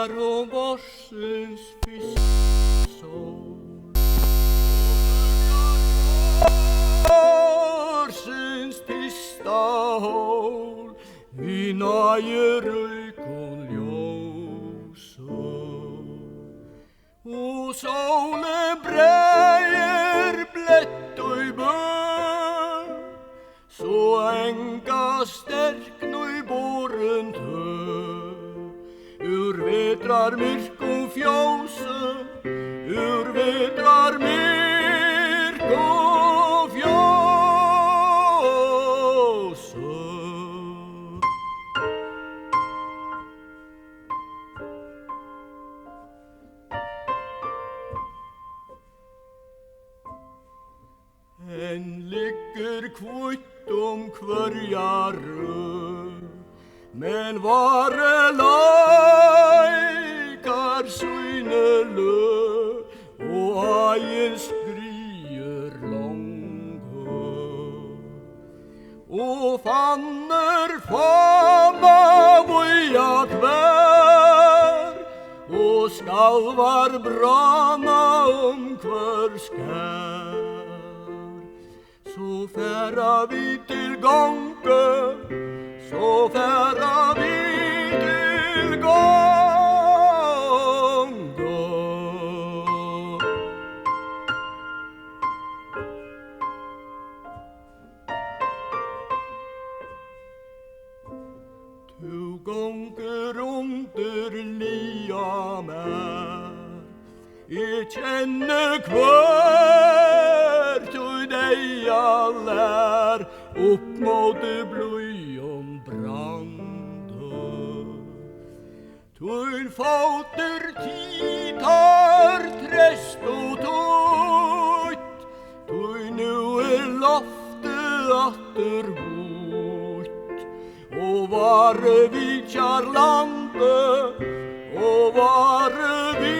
Var och morsens fisksång. Morsens tysta hål vi najer rök och ljósor. Och solen brejer blätt och i bön så enka stärk nu i båren tö. Ur vedrar myrk och fjåse, ur vedrar myrk och fjåse. En ligger kvitt om kvarja rö, men vare laikar syne lö och ajen skrier långhö. Och fanner fana voja kvär och skalvar brana om kvar skär. Så färra vi till gånge, så färra vi till gånge. Tu gånger under lia mär, jag känner kvar till dig jag lär upp mot blöjon brande. Tull fåter titar träst och tåt, tull nu lofte atter hot. Och var vi kärlande, och var vi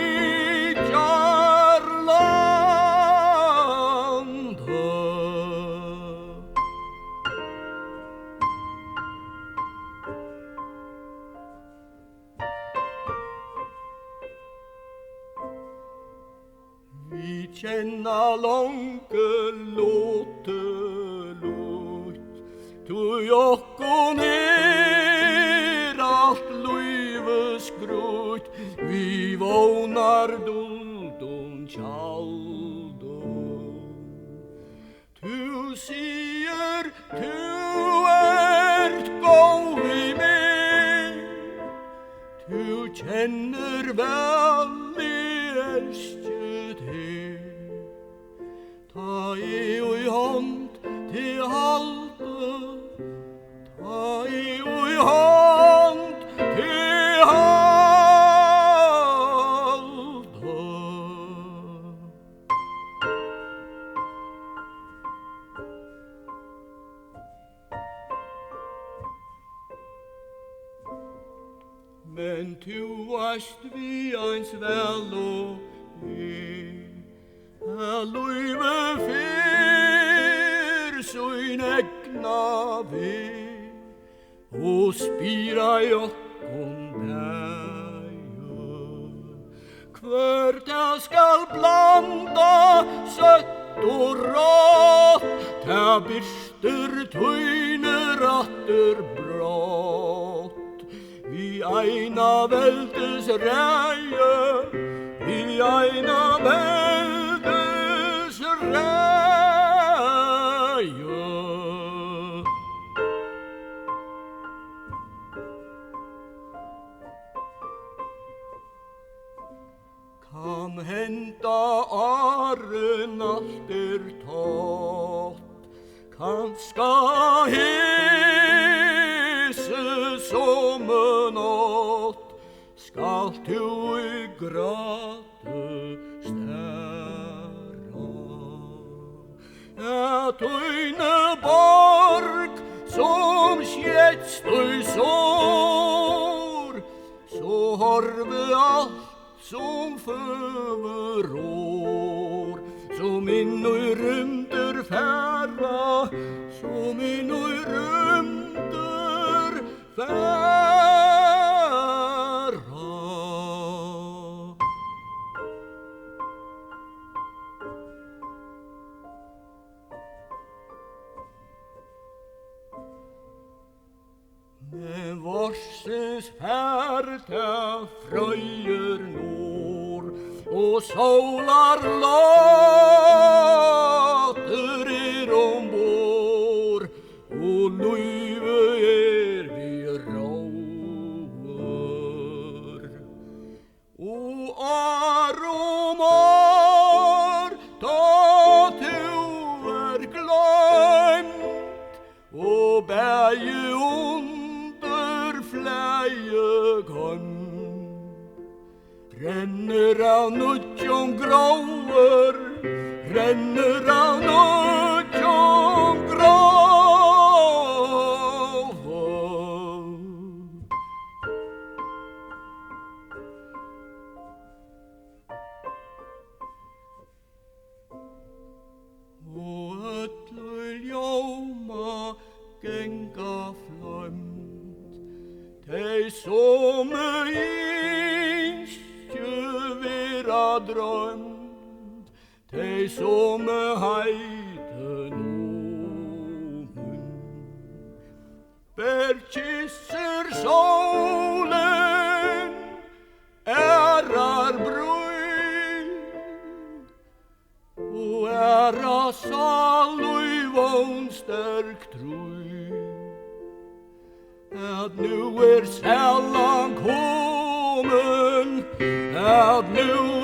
vi känna långe låtelut, tu jokko ner allt löves grut, vi vånar duldon tjaldon. Tu sier, tu ert gå i mig, tu känner väl i älsket he. Ta i hand till halte, ta i hand till halte. Men tu varst vi eins väl och löjve fyr sin ägna vi och spira jockon berg. Kvart jag skall blanda sött och rått, ta birster tyner atter brott. Vi eina vältes räje, vi eina vältes räje. Kan hända aren allt tatt, kanska hese som nåt, skall du i grate stära. Jag tyne borg som skjetst och sår, så har vi allt som förrår, som in i rymder färra, som in i rymder färra. is verte fruier noor, og solar later ombord, og løyve vi råer. Og aromar ta tu glömt, og bæge under fleie renner av nutjon gråer, renner av nutjon gråer. Og ötlu ljóma genga flömt, tei som drömt, tei som heite nomen. Kysser solen, brud, og saluvon sterk trud, at nu sælan komin, at nu